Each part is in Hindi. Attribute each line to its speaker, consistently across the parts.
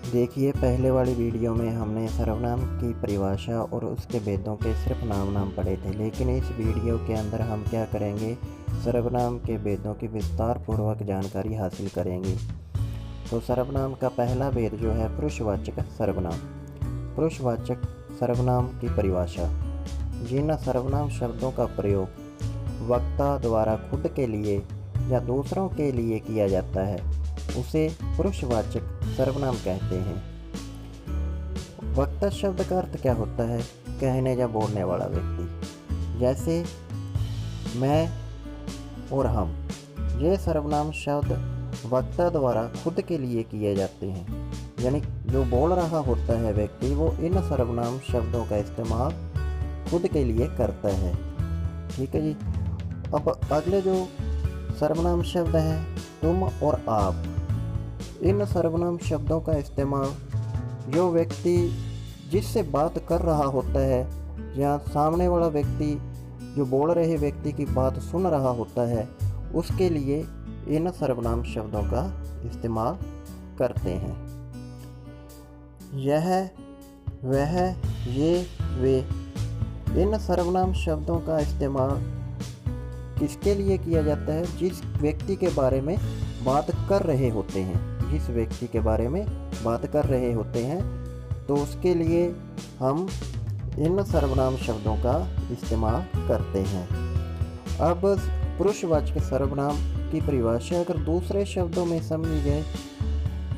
Speaker 1: देखिए, पहले वाली वीडियो में हमने सर्वनाम की परिभाषा और उसके भेदों के सिर्फ नाम पढ़े थे, लेकिन इस वीडियो के अंदर हम क्या करेंगे, सर्वनाम के भेदों की विस्तार पूर्वक जानकारी हासिल करेंगे। तो सर्वनाम का पहला भेद जो है पुरुषवाचक सर्वनाम। पुरुषवाचक सर्वनाम की परिभाषा: जिन सर्वनाम शब्दों का प्रयोग वक्ता द्वारा खुद के लिए या दूसरों के लिए किया जाता है उसे पुरुषवाचक सर्वनाम कहते हैं। वक्ता शब्द का अर्थ क्या होता है? कहने या बोलने वाला व्यक्ति। जैसे मैं और हम, ये सर्वनाम शब्द वक्ता द्वारा खुद के लिए किए जाते हैं, यानी जो बोल रहा होता है व्यक्ति वो इन सर्वनाम शब्दों का इस्तेमाल खुद के लिए करता है। ठीक है जी। अब अगले जो सर्वनाम शब्द हैं तुम और आप, इन सर्वनाम शब्दों का इस्तेमाल जो व्यक्ति जिससे बात कर रहा होता है या सामने वाला व्यक्ति जो बोल रहे व्यक्ति की बात सुन रहा होता है उसके लिए इन सर्वनाम शब्दों का इस्तेमाल करते हैं। यह, वह, ये, वे, इन सर्वनाम शब्दों का इस्तेमाल किसके लिए किया जाता है? जिस व्यक्ति के बारे में बात कर रहे होते हैं, जिस व्यक्ति के बारे में बात कर रहे होते हैं तो उसके लिए हम इन सर्वनाम शब्दों का इस्तेमाल करते हैं। अब पुरुषवाचक सर्वनाम की परिभाषा अगर दूसरे शब्दों में समझी जाए,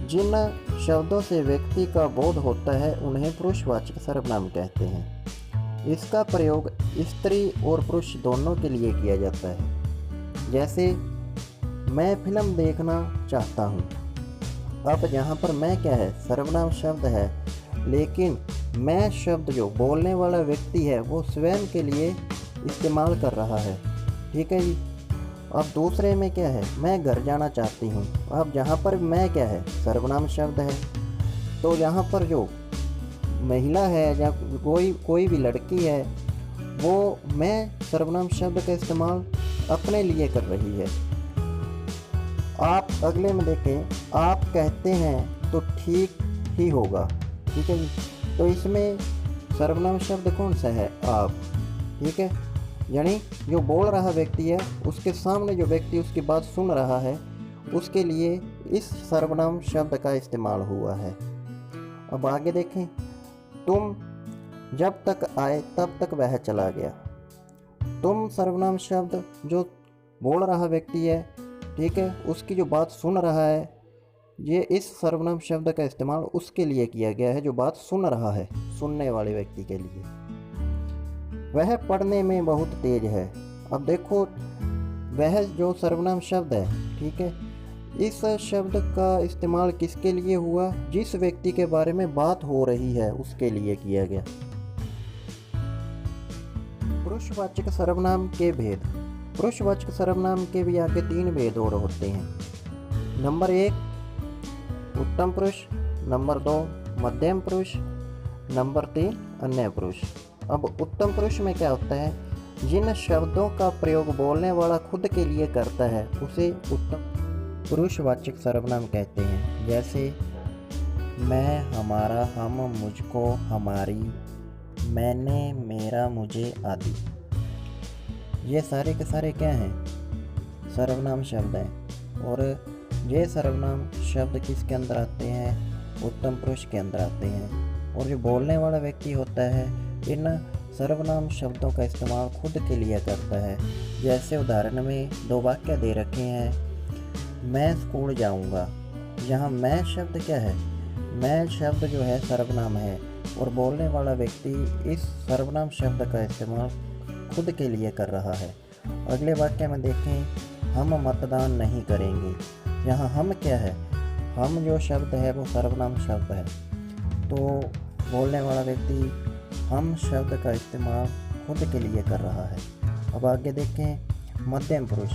Speaker 1: जिन शब्दों से व्यक्ति का बोध होता है उन्हें पुरुषवाचक सर्वनाम कहते हैं। इसका प्रयोग स्त्री और पुरुष दोनों के लिए किया जाता है। जैसे मैं फिल्म देखना चाहता हूँ। अब यहाँ पर मैं क्या है? सर्वनाम शब्द है, लेकिन मैं शब्द जो बोलने वाला व्यक्ति है वो स्वयं के लिए इस्तेमाल कर रहा है। ठीक है जी। अब दूसरे में क्या है? मैं घर जाना चाहती हूँ। अब जहाँ पर मैं क्या है? सर्वनाम शब्द है। तो यहाँ पर जो महिला है या कोई भी लड़की है वो मैं सर्वनाम शब्द का इस्तेमाल अपने लिए कर रही है। आप अगले में देखें, आप कहते हैं तो ठीक ही होगा। ठीक है जी। तो इसमें सर्वनाम शब्द कौन सा है? आप। ठीक है, यानी जो बोल रहा व्यक्ति है उसके सामने जो व्यक्ति उसकी बात सुन रहा है उसके लिए इस सर्वनाम शब्द का इस्तेमाल हुआ है। अब आगे देखें, तुम जब तक आए तब तक वह चला गया। तुम सर्वनाम शब्द जो बोल रहा व्यक्ति है, ठीक है, उसकी जो बात सुन रहा है, ये इस सर्वनाम शब्द का इस्तेमाल उसके लिए किया गया है जो बात सुन रहा है, सुनने वाले व्यक्ति के लिए। वह पढ़ने में बहुत तेज है। अब देखो, वह जो सर्वनाम शब्द है, ठीक है, इस शब्द का इस्तेमाल किसके लिए हुआ? जिस व्यक्ति के बारे में बात हो रही है उसके लिए किया गया। पुरुषवाचक सर्वनाम के भेद। पुरुषवाचक सर्वनाम के भी आगे 3 भेद और होते हैं। नंबर 1 उत्तम पुरुष, नंबर 2 मध्यम पुरुष, नंबर 3 अन्य पुरुष। अब उत्तम पुरुष में क्या होता है? जिन शब्दों का प्रयोग बोलने वाला खुद के लिए करता है उसे उत्तम पुरुषवाचक सर्वनाम कहते हैं। जैसे मैं, हमारा, हम, मुझको, हमारी, मैंने, मेरा, मुझे आदि। ये सारे के सारे क्या हैं? सर्वनाम शब्द हैं। और ये सर्वनाम शब्द किसके अंदर आते हैं? उत्तम पुरुष के अंदर आते हैं। और जो बोलने वाला व्यक्ति होता है इन सर्वनाम शब्दों का इस्तेमाल खुद के लिए करता है। जैसे उदाहरण में 2 वाक्य दे रखे हैं, मैं स्कूल जाऊंगा। यहाँ मैं शब्द क्या है? मैं शब्द जो है सर्वनाम है और बोलने वाला व्यक्ति इस सर्वनाम शब्द का इस्तेमाल खुद के लिए कर रहा है। अगले वाक्य में देखें, हम मतदान नहीं करेंगे। यहाँ हम क्या है? हम जो शब्द है वो सर्वनाम शब्द है, तो बोलने वाला व्यक्ति हम शब्द का इस्तेमाल खुद के लिए कर रहा है। अब आगे देखें, मध्यम पुरुष।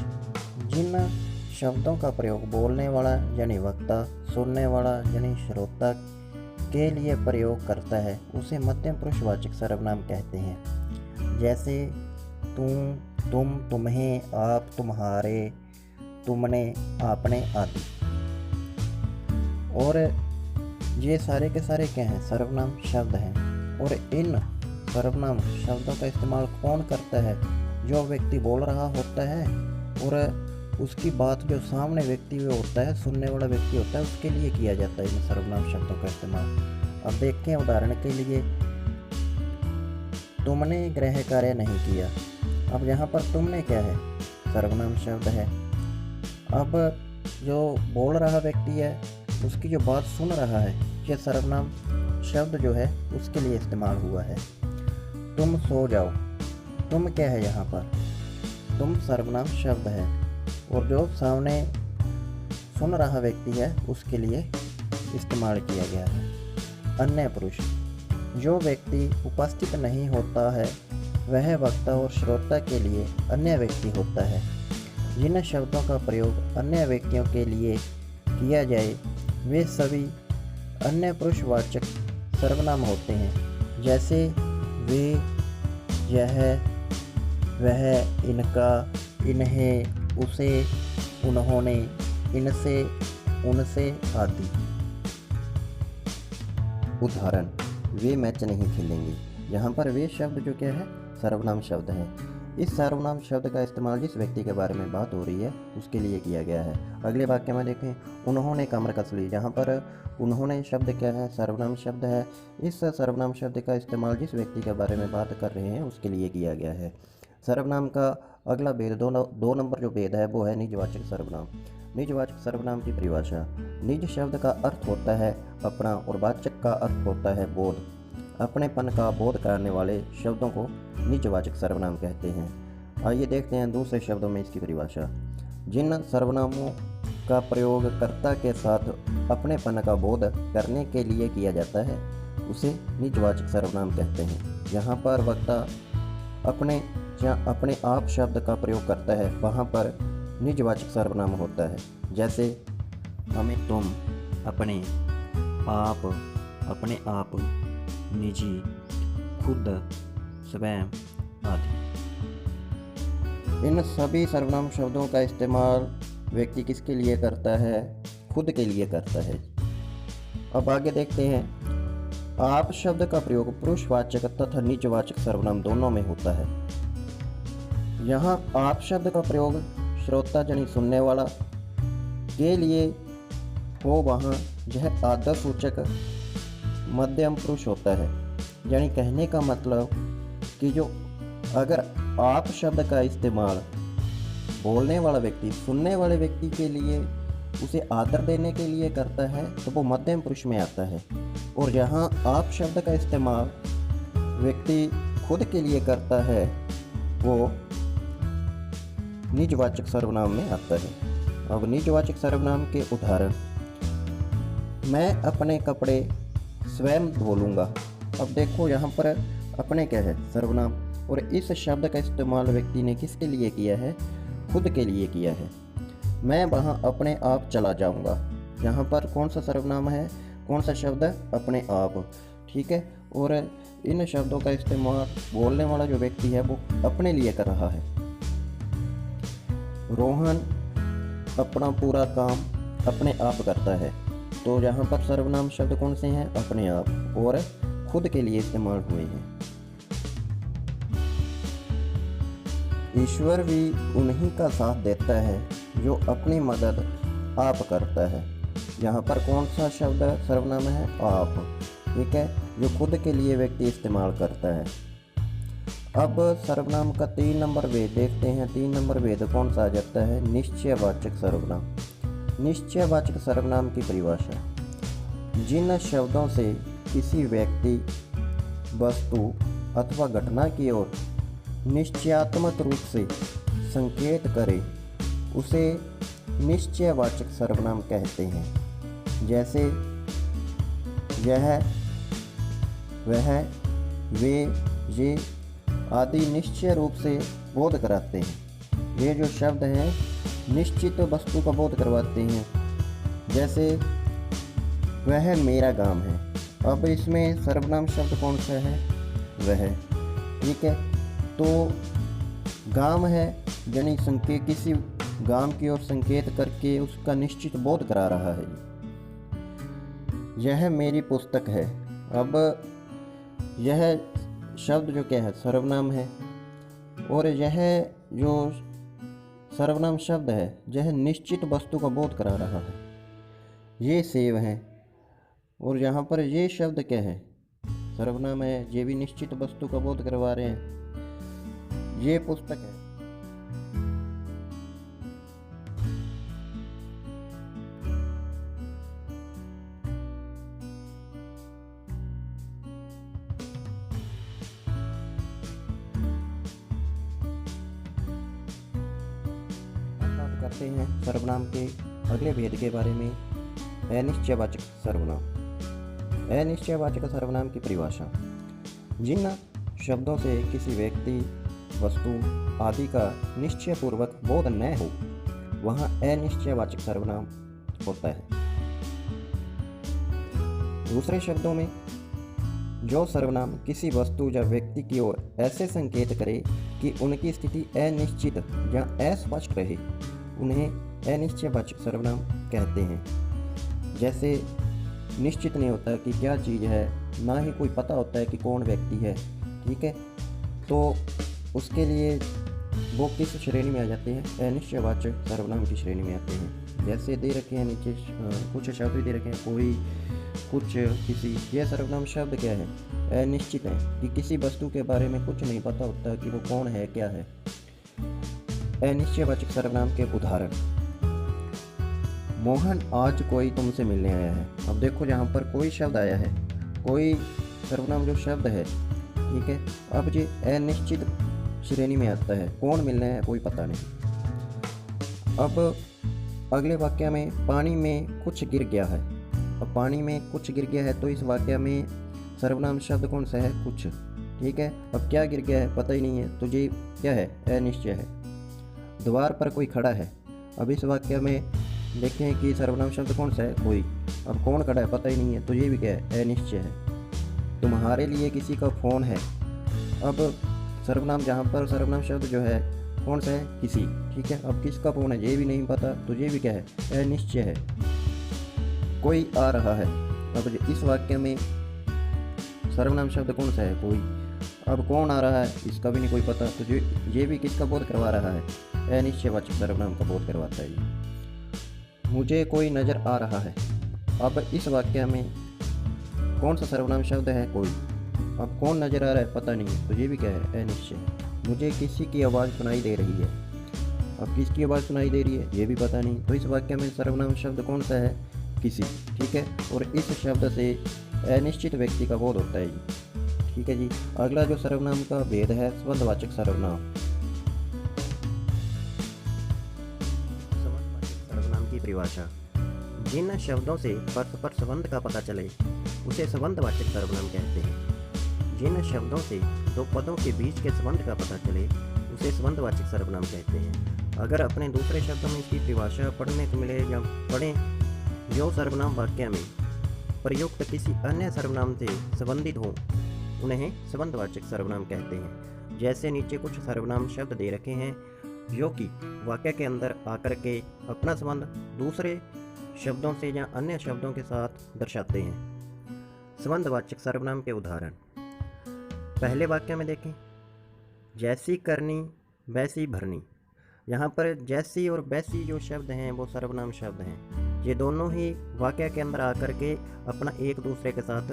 Speaker 1: जिन शब्दों का प्रयोग बोलने वाला यानी वक्ता, सुनने वाला यानी श्रोता के लिए प्रयोग करता है उसे मध्यम पुरुषवाचक सर्वनाम कहते हैं। जैसे तुम, तुम, तुम्हें, आप, तुम्हारे, तुमने, आपने आदि। और ये सारे के सारे क्या हैं, सर्वनाम शब्द हैं। और इन सर्वनाम शब्दों का इस्तेमाल कौन करता है, जो व्यक्ति बोल रहा होता है और उसकी बात जो सामने व्यक्ति में होता है, सुनने वाला व्यक्ति होता है, उसके लिए किया जाता है इन सर्वनाम शब्दों का इस्तेमाल। अब देखते हैं उदाहरण के लिए, तुमने गृह कार्य नहीं किया। अब यहाँ पर तुमने क्या है, सर्वनाम शब्द है। अब जो बोल रहा व्यक्ति है, उसकी जो बात सुन रहा है, ये सर्वनाम शब्द जो है उसके लिए इस्तेमाल हुआ है। तुम सो जाओ, तुम क्या है यहाँ पर, तुम सर्वनाम शब्द है। और जो सामने सुन रहा व्यक्ति है उसके लिए इस्तेमाल किया गया है। अन्य पुरुष, जो व्यक्ति उपस्थित नहीं होता है वह वक्ता और श्रोता के लिए अन्य व्यक्ति होता है। जिन शब्दों का प्रयोग अन्य व्यक्तियों के लिए किया जाए वे सभी अन्य पुरुषवाचक सर्वनाम होते हैं, जैसे वे, यह, वह, इनका, इन्हें, उसे, उन्होंने, इनसे, उनसे आदि। उदाहरण, वे मैच नहीं खेलेंगे। यहाँ पर वे शब्द जो क्या है, सर्वनाम शब्द है। इस सर्वनाम शब्द का इस्तेमाल जिस व्यक्ति के बारे में बात हो रही है उसके लिए किया गया है। अगले वाक्य में देखें, उन्होंने कमर कस ली। यहाँ पर उन्होंने शब्द क्या है, सर्वनाम शब्द है। इस सर्वनाम शब्द का इस्तेमाल जिस व्यक्ति के बारे में बात कर रहे हैं उसके लिए किया गया है। सर्वनाम का अगला भेद, दो नंबर जो भेद है वो है निजवाचक सर्वनाम। निजवाचक सर्वनाम की परिभाषा, निज शब्द का अर्थ होता है अपना और वाचक का अर्थ होता है बोध। अपनेपन का बोध कराने वाले शब्दों को निजवाचक सर्वनाम कहते हैं। आइए देखते हैं दूसरे शब्दों में इसकी परिभाषा। जिन सर्वनामों का प्रयोग कर्ता के साथ अपनेपन का बोध करने के लिए किया जाता है उसे निजवाचक सर्वनाम कहते हैं। यहाँ पर वक्ता अपने या अपने आप शब्द का प्रयोग करता है वहाँ पर निजवाचक सर्वनाम होता है। जैसे हमें, तुम, अपने, आप, अपने आप, निजी, खुद, स्वयं आदि। इन सभी सर्वनाम शब्दों का इस्तेमाल व्यक्ति किसके लिए करता है, खुद के लिए करता है। अब आगे देखते हैं, आप शब्द का प्रयोग पुरुषवाचक तथा निजवाचक सर्वनाम दोनों में होता है। यहाँ आप शब्द का प्रयोग श्रोता यानी सुनने वाला के लिए हो, वहाँ यह आदरसूचक मध्यम पुरुष होता है। यानी कहने का मतलब कि जो अगर आप शब्द का इस्तेमाल बोलने वाला व्यक्ति सुनने वाले व्यक्ति के लिए उसे आदर देने के लिए करता है तो वो मध्यम पुरुष में आता है। और यहाँ आप शब्द का इस्तेमाल व्यक्ति खुद के लिए करता है वो निजवाचक सर्वनाम में आता है। अब निजवाचक सर्वनाम के उदाहरण, मैं अपने कपड़े स्वयं धो लूँगा। अब देखो यहाँ पर अपने क्या है, सर्वनाम, और इस शब्द का इस्तेमाल व्यक्ति ने किसके लिए किया है, खुद के लिए किया है। मैं वहाँ अपने आप चला जाऊँगा। यहाँ पर कौन सा सर्वनाम है, कौन सा शब्द है, अपने आप, ठीक है। और इन शब्दों का इस्तेमाल बोलने वाला जो व्यक्ति है वो अपने लिए कर रहा है। रोहन अपना पूरा काम अपने आप करता है। तो यहाँ पर सर्वनाम शब्द कौन से हैं, अपने आप और खुद के लिए इस्तेमाल हुए हैं। ईश्वर भी उन्हीं का साथ देता है जो अपनी मदद आप करता है। यहाँ पर कौन सा शब्द सर्वनाम है, आप, ठीक है, जो खुद के लिए व्यक्ति इस्तेमाल करता है। अब सर्वनाम का 3 नंबर भेद देखते हैं। 3 नंबर भेद कौन सा आ जाता है, निश्चयवाचक सर्वनाम। निश्चयवाचक सर्वनाम की परिभाषा, जिन शब्दों से किसी व्यक्ति, वस्तु अथवा घटना की ओर निश्चयात्मक रूप से संकेत करे उसे निश्चयवाचक सर्वनाम कहते हैं। जैसे यह, वह, वे, ये आदि निश्चय रूप से बोध कराते हैं। ये जो शब्द हैं निश्चित वस्तु का बोध करवाते हैं। जैसे वह मेरा गांव है। अब इसमें सर्वनाम शब्द कौन सा है, वह, ठीक है। तो गांव है यानी संकेत, किसी गांव की ओर संकेत करके उसका निश्चित बोध करा रहा है। यह मेरी पुस्तक है। अब यह शब्द जो क्या है, सर्वनाम है, और यह जो सर्वनाम शब्द है यह निश्चित वस्तु का बोध करा रहा है। ये सेब है, और यहाँ पर ये शब्द क्या है, सर्वनाम है, ये भी निश्चित वस्तु का बोध करवा रहे हैं। ये पुस्तक है। बात करते हैं सर्वनाम के अगले भेद के बारे में, अनिश्चयवाचक सर्वनाम। अनिश्चयवाचक सर्वनाम की परिभाषा। जिन शब्दों से किसी व्यक्ति, वस्तु आदि का निश्चयपूर्वक बोध न हो वहाँ अनिश्चयवाचक सर्वनाम होता है। दूसरे शब्दों में, जो सर्वनाम किसी वस्तु या व्यक्ति की ओर ऐसे संकेत करे कि उनकी स्थिति अनिश्चित या अस्पष्ट रहे, उन्हें अनिश्चयवाचक सर्वनाम कहते हैं। जैसे निश्चित नहीं होता कि क्या चीज़ है, ना ही कोई पता होता है कि कौन व्यक्ति है, ठीक है, तो उसके लिए वो किस श्रेणी में आ जाते हैं, अनिश्चयवाचक सर्वनाम की श्रेणी में आते हैं। जैसे दे रखे हैं नीचे कुछ शब्द दे रखे हैं, कोई, कुछ, किसी। यह सर्वनाम शब्द क्या है, अनिश्चित है, कि किसी वस्तु के बारे में कुछ नहीं पता होता कि वो कौन है, क्या है। अनिश्चयवाचक सर्वनाम के उदाहरण। मोहन आज कोई तुमसे मिलने आया है। अब देखो यहाँ पर कोई शब्द आया है, कोई सर्वनाम जो शब्द है, ठीक है। अब ये अनिश्चित श्रेणी में आता है, कौन मिलना है कोई पता नहीं। अब अगले वाक्य में पानी में कुछ गिर गया है। अब पानी में कुछ गिर गया है, तो इस वाक्य में सर्वनाम शब्द कौन सा है, कुछ, ठीक है। अब क्या गिर गया है पता ही नहीं है, तो ये क्या है, अनिश्चय है। द्वार पर कोई खड़ा है। अब इस वाक्य में देखें कि सर्वनाम शब्द कौन सा है, कोई। अब कौन खड़ा है पता ही नहीं है, तो ये भी क्या है, अनिश्चय है। तुम्हारे लिए किसी का फ़ोन है। अब सर्वनाम, जहाँ पर सर्वनाम शब्द जो है कौन सा है, किसी, ठीक है। अब किसका फ़ोन है ये भी नहीं पता, तो ये भी क्या है, अनिश्चय है। कोई आ रहा है। अब इस वाक्य में सर्वनाम शब्द कौन सा है, कोई। अब कौन आ रहा है इसका भी नहीं कोई पता, तो ये भी किसका बोध करवा रहा है, अनिश्चयवाचक सर्वनाम का बोध करवाता है ये। मुझे कोई नज़र आ रहा है। अब इस वाक्य में कौन सा सर्वनाम शब्द है, कोई। अब कौन नज़र आ रहा है पता नहीं, तो ये भी क्या है, अनिश्चय। मुझे किसी की आवाज़ सुनाई दे रही है। अब किसकी आवाज़ सुनाई दे रही है ये भी पता नहीं, तो इस वाक्य में सर्वनाम शब्द कौन सा है, किसी, ठीक है। और इस शब्द से अनिश्चित व्यक्ति का बोध होता है जी, ठीक है जी। अगला जो सर्वनाम का भेद है, संबंधवाचक सर्वनाम। सर्वनाम की परिभाषा। जिन शब्दों से परस्पर संबंध का पता चले उसे संबंधवाचक सर्वनाम कहते हैं। जिन शब्दों से दो पदों के बीच के संबंध का पता चले उसे संबंधवाचक सर्वनाम कहते हैं। अगर अपने दूसरे शब्दों में इसकी परिभाषा पढ़ने को मिले या पढ़ें, जो सर्वनाम वाक्य में प्रयुक्त किसी अन्य सर्वनाम से संबंधित हो उन्हें संबंधवाचक सर्वनाम कहते हैं। जैसे नीचे कुछ सर्वनाम शब्द दे रखे हैं जो कि वाक्य के अंदर आकर के अपना संबंध दूसरे शब्दों से या अन्य शब्दों के साथ दर्शाते हैं। संबंधवाचक सर्वनाम के उदाहरण। पहले वाक्य में देखें, जैसी करनी वैसी भरनी। यहाँ पर जैसी और वैसी जो शब्द हैं वो सर्वनाम शब्द हैं। ये दोनों ही वाक्य के अंदर आकर के अपना एक दूसरे के साथ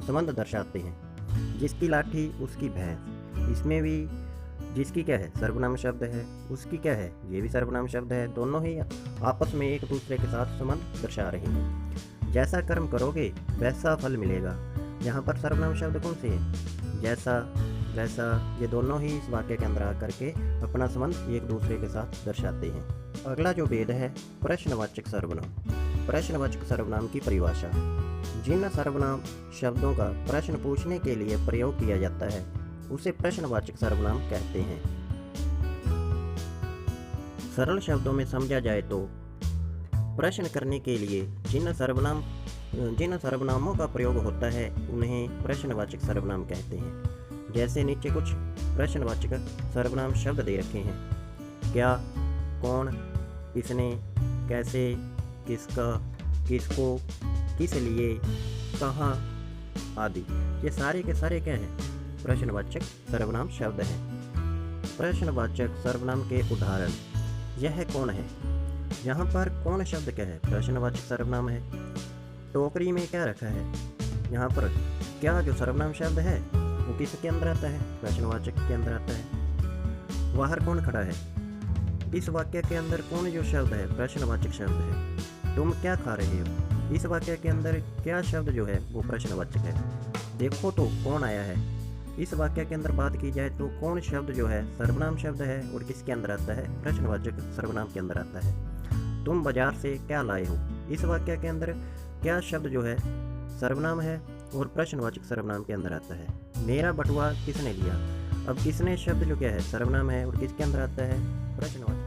Speaker 1: संबंध दर्शाते हैं। जिसकी लाठी उसकी भैंस, इसमें भी जिसकी क्या है, सर्वनाम शब्द है, उसकी क्या है, ये भी सर्वनाम शब्द है। दोनों ही आपस में एक दूसरे के साथ संबंध दर्शा रहे हैं। जैसा कर्म करोगे वैसा फल मिलेगा। यहाँ पर सर्वनाम शब्द कौन से हैं, जैसा, वैसा। ये दोनों ही इस वाक्य के अंदर आकर के अपना संबंध एक दूसरे के साथ दर्शाते हैं। अगला जो भेद है, प्रश्नवाचक सर्वनाम। प्रश्नवाचक सर्वनाम की परिभाषा। जिन सर्वनाम शब्दों का प्रश्न पूछने के लिए प्रयोग किया जाता है उसे प्रश्नवाचक सर्वनाम कहते हैं। सरल शब्दों में समझा जाए तो प्रश्न करने के लिए जिन सर्वनामों का प्रयोग होता है उन्हें प्रश्नवाचक सर्वनाम कहते हैं। जैसे नीचे कुछ प्रश्नवाचक सर्वनाम शब्द दे रखे हैं। क्या, कौन, किसने, कैसे, किसका, किसको, किस लिए, कहाँ आदि, ये सारे के सारे क्या हैं? प्रश्नवाचक सर्वनाम शब्द हैं। प्रश्नवाचक सर्वनाम के उदाहरण, यह कौन है? यहाँ पर कौन शब्द क्या है? प्रश्नवाचक सर्वनाम है। टोकरी में क्या रखा है? यहाँ पर क्या जो सर्वनाम शब्द है वो किसके अंदर आता है? प्रश्नवाचक के अंदर आता है। बाहर कौन खड़ा है? इस वाक्य के अंदर कौन जो शब्द है? प्रश्नवाचक शब्द है। तुम क्या खा रहे हो? इस वाक्य के अंदर क्या शब्द जो है वो प्रश्नवाचक है। देखो तो कौन आया है? इस वाक्य के अंदर बात की जाए तो कौन शब्द जो है सर्वनाम शब्द है और किसके अंदर आता है? प्रश्नवाचक सर्वनाम के अंदर आता है। तुम बाजार से क्या लाए हो? इस वाक्य के अंदर क्या शब्द जो है सर्वनाम है और प्रश्नवाचक सर्वनाम के अंदर आता है। मेरा बटुआ किसने लिया? अब किसने शब्द जो क्या है सर्वनाम है और किसके अंदर आता है? प्रश्नवाचक।